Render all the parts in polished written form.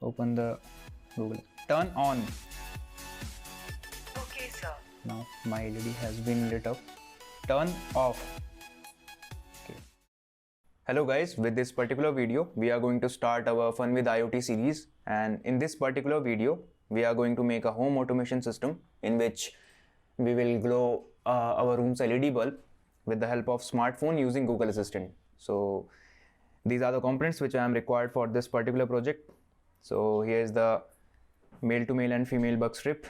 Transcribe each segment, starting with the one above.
Open the Google. Turn on. Okay, sir. Now my LED has been lit up. Turn off. Okay. Hello guys, with this particular video, we are going to start our Fun with IoT series, and in this particular video, we are going to make a home automation system in which we will glow our room's LED bulb with the help of smartphone using Google Assistant. So these are the components which I am required for this particular project. So here is the male to male and female buck strip.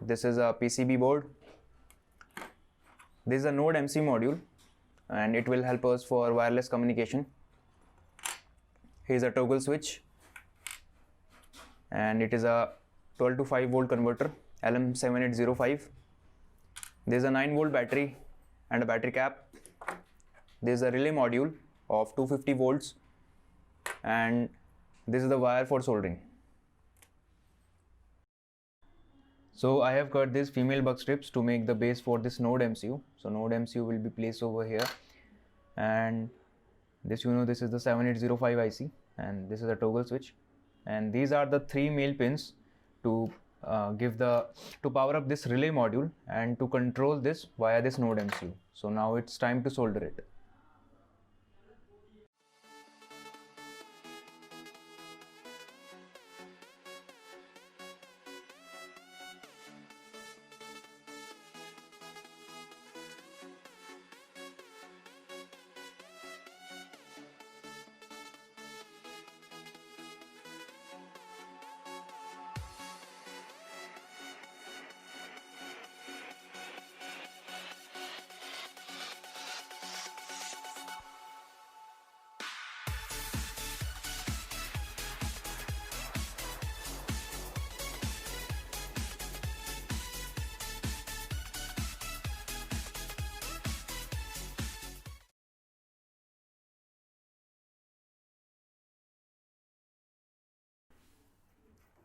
This is a PCB board. This is a Node MC module and it will help us for wireless communication. Here is a toggle switch and it is a 12 to 5 volt converter LM7805. There is a 9 volt battery and a battery cap. There is a relay module of 250 volts and this is the wire for soldering. So I have cut these female buck strips to make the base for this Node MCU. So Node MCU will be placed over here, and this this is the 7805 IC and this is a toggle switch, and these are the 3 male pins to power up this relay module and to control this via this Node MCU. So now it's time to solder it.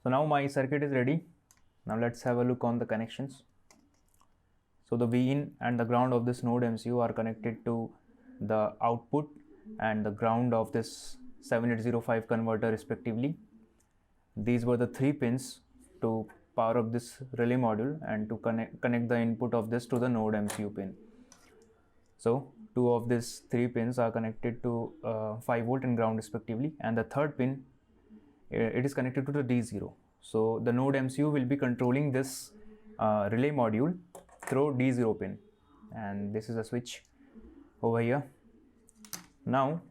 So now my circuit is ready. Now let's have a look on the connections. So the V-in and the ground of this Node MCU are connected to the output and the ground of this 7805 converter respectively. These were the 3 pins to power up this relay module and to connect the input of this to the Node MCU pin. So 2 of these 3 pins are connected to 5 volt and ground respectively, and the third pin it is connected to the D0. So the Node MCU will be controlling this relay module through D0 pin, and this is a switch over here. Now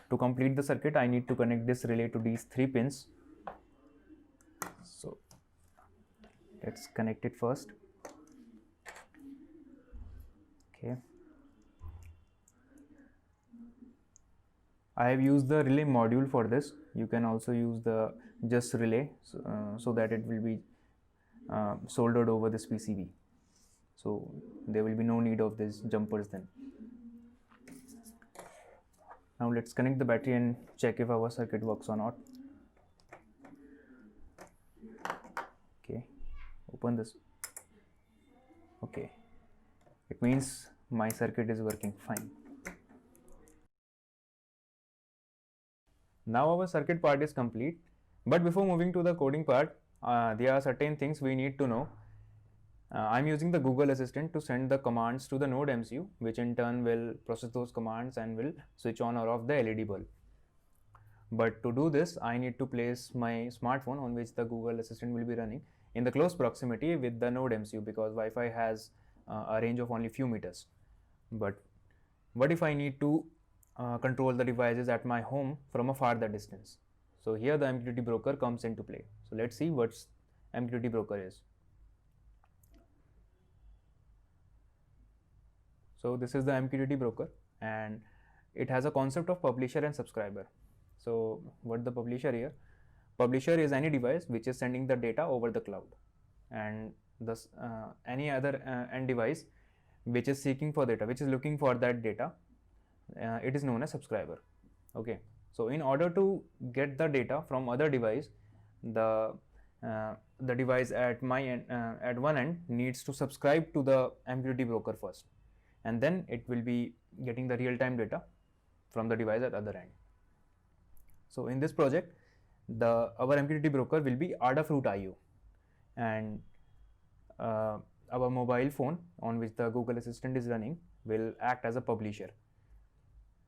to complete the circuit, I need to connect this relay to these 3 pins. So let's connect it first. Okay, I have used the relay module for this. You can also use the just relay so that it will be soldered over this PCB. So there will be no need of these jumpers then. Now let's connect the battery and check if our circuit works or not. Okay, open this. Okay, it means my circuit is working fine. Now our circuit part is complete, but before moving to the coding part, there are certain things we need to know. I'm using the Google Assistant to send the commands to the Node MCU, which in turn will process those commands and will switch on or off the LED bulb. But to do this, I need to place my smartphone on which the Google Assistant will be running in the close proximity with the Node MCU, because Wi-Fi has a range of only few meters. But what if I need to control the devices at my home from a farther distance? So here the MQTT broker comes into play. So let's see what MQTT broker is. So this is the MQTT broker, and it has a concept of publisher and subscriber. So what the publisher here? Publisher is any device which is sending the data over the cloud, and thus any other end device which is seeking for data, which is looking for that data, it is known as subscriber. Okay, so in order to get the data from other device, the device at my end, at one end needs to subscribe to the MQTT broker first, and then it will be getting the real-time data from the device at other end. So in this project, our MQTT broker will be Adafruit.io, and our mobile phone on which the Google Assistant is running will act as a publisher.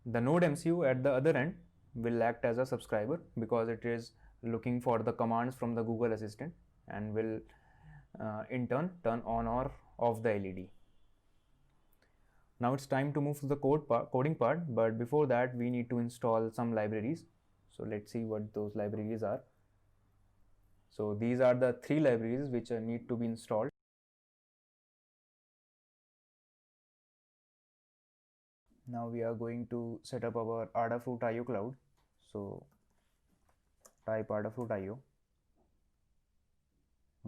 The Node MCU at the other end will act as a subscriber because it is looking for the commands from the Google Assistant and will in turn turn on or off the LED. Now it's time to move to the coding part, but before that we need to install some libraries. So let's see what those libraries are. So these are the 3 libraries which need to be installed. Now we are going to set up our Adafruit.io cloud. So type Adafruit.io,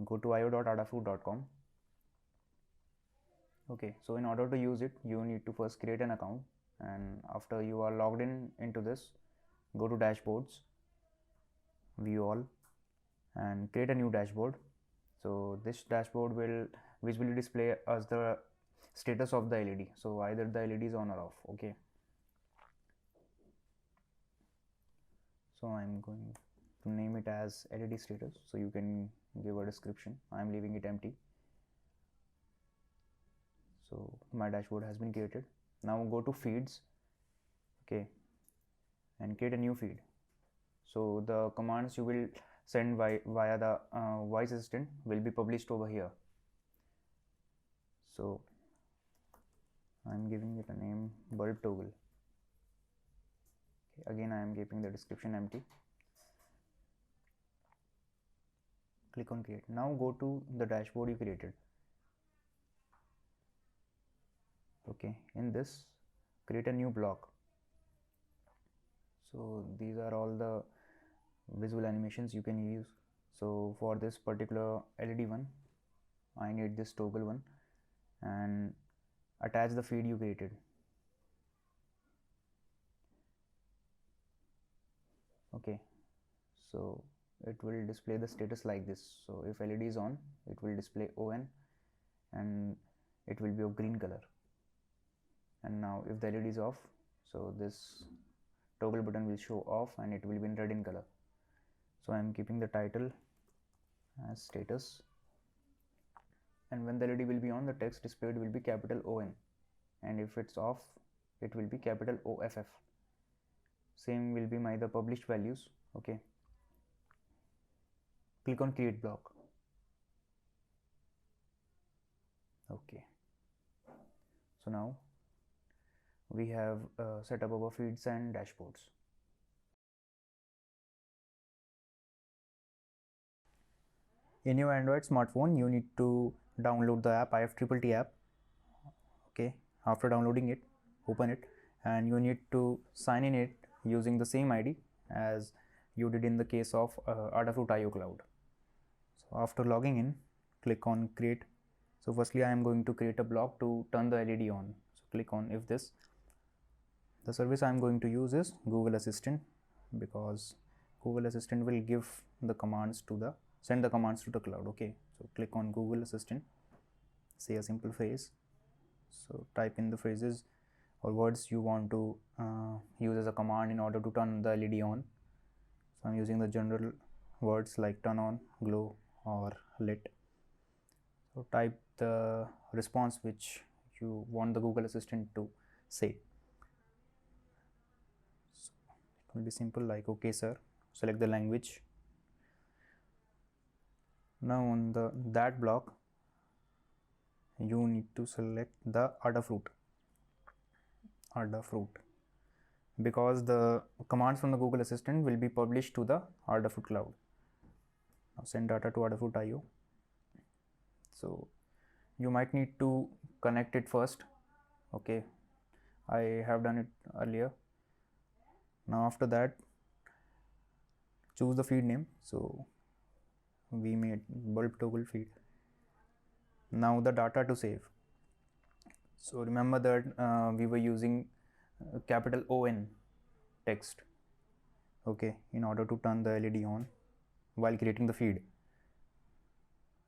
go to io.adafruit.com. Okay, so in order to use it, you need to first create an account, and after you are logged into this, go to dashboards, view all, and create a new dashboard. So this dashboard will visually display us the status of the LED. So either the LED is on or off. Okay, so I'm going to name it as LED status, so you can give a description. I'm leaving it empty. So my dashboard has been created. Now go to feeds, okay, and create a new feed. So the commands you will send via the voice assistant will be published over here. So I'm giving it a name, bulb toggle. Okay, again I am keeping the description empty. Click on create. Now go to the dashboard you created. Okay, in this create a new block. So these are all the visual animations you can use. So for this particular LED one, I need this toggle one, and attach the feed you created. Okay, so it will display the status like this. So if LED is on, it will display ON and it will be of green color. And now if the LED is off, so this toggle button will show off and it will be in red in color. So I am keeping the title as status, and when the LED will be on, the text displayed will be capital ON, and if it's off, it will be capital OFF. Same will be my the published values. Okay, click on create block. Okay, so now we have set up our feeds and dashboards. In your Android smartphone, you need to download the app, IFTTT app. Okay, after downloading it, open it, and you need to sign in it using the same ID as you did in the case of Adafruit.io cloud. So after logging in, click on create. So firstly, I am going to create a block to turn the LED on. So click on if this. The service I am going to use is Google Assistant, because Google Assistant will give the commands to the send the commands to the cloud. Okay, so click on Google Assistant, say a simple phrase. So type in the phrases or words you want to use as a command in order to turn the LED on. So I'm using the general words like turn on, glow, or lit. So type the response which you want the Google Assistant to say. So it will be simple like okay sir. Select the language. Now on that block, you need to select the Adafruit, because the commands from the Google Assistant will be published to the Adafruit cloud. Now send data to Adafruit.io. So you might need to connect it first. Okay, I have done it earlier. Now after that, choose the feed name. So we made bulb toggle feed. Now the data to save. So remember that we were using capital ON text, okay, in order to turn the LED on while creating the feed.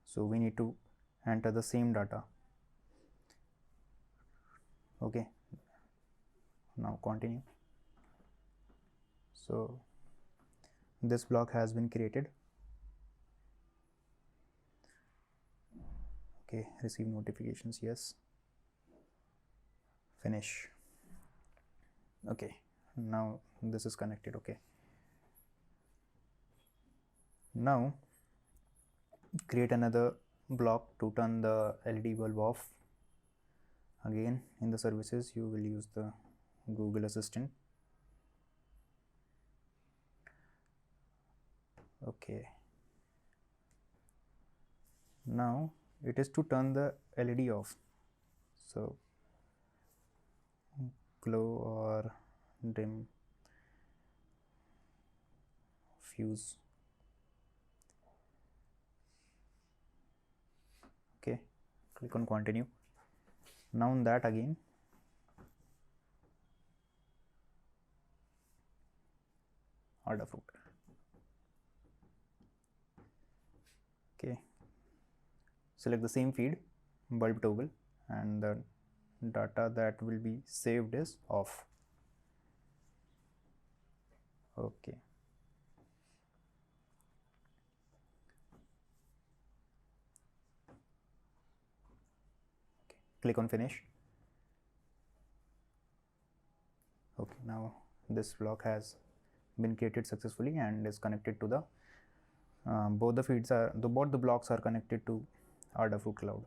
So we need to enter the same data. Okay, now continue. So this block has been created. Okay, receive notifications, yes, finish. Okay, now this is connected. Okay, now create another block to turn the LED bulb off. Again, in the services you will use the Google Assistant. Okay, now it is to turn the LED off, so glow or dim fuse. Okay, click on continue. Now on that again, Adafruit. Okay, select the same feed, bulb toggle, and the data that will be saved is off. Okay, click on finish. Okay, now this block has been created successfully and is connected to the both the blocks are connected to Adafruit Cloud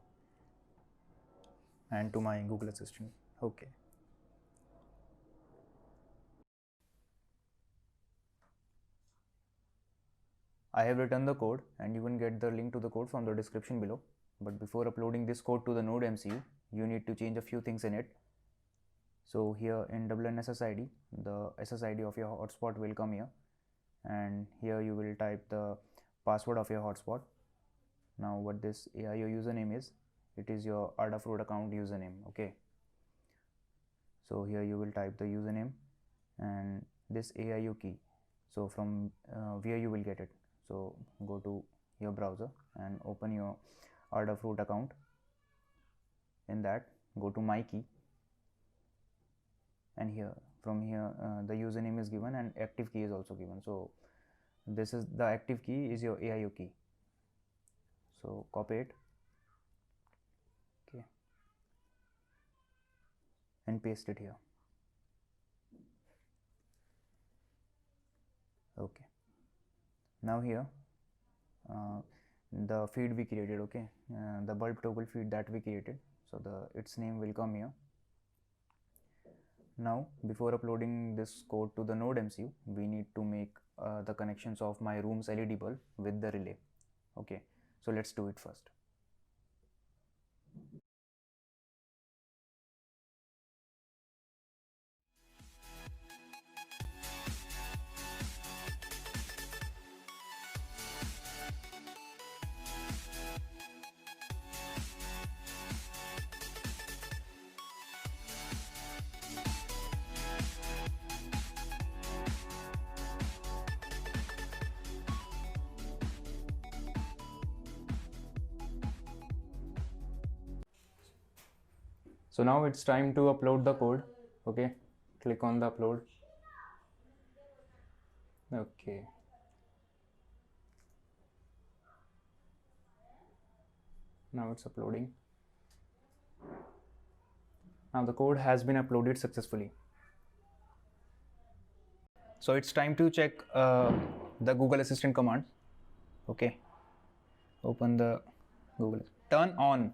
and to my Google Assistant. Okay, I have written the code and you can get the link to the code from the description below. But before uploading this code to the Node MCU, you need to change a few things in it. So here in WNSSID, the SSID of your hotspot will come here, and here you will type the password of your hotspot. Now what this AIO username is, it is your Adafruit account username. Okay, so here you will type the username and this AIO key. So from where you will get it, so go to your browser and open your Adafruit account. In that, go to my key, and here from here the username is given and active key is also given. So this is the active key is your AIO key, so copy it, okay, and paste it here. Okay, now here the feed we created, okay, the bulb toggle feed that we created, so its name will come here. Now before uploading this code to the Node MCU, we need to make the connections of my room's LED bulb with the relay. Okay, so let's do it first. So now it's time to upload the code. Okay, click on the upload. Okay, now it's uploading. Now the code has been uploaded successfully. So it's time to check the Google Assistant command. Okay, open the Google, turn on.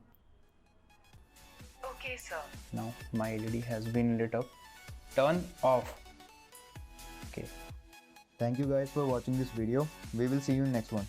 Okay, sir. Now my LED has been lit up. Turn off. Okay. Thank you guys for watching this video. We will see you in next one.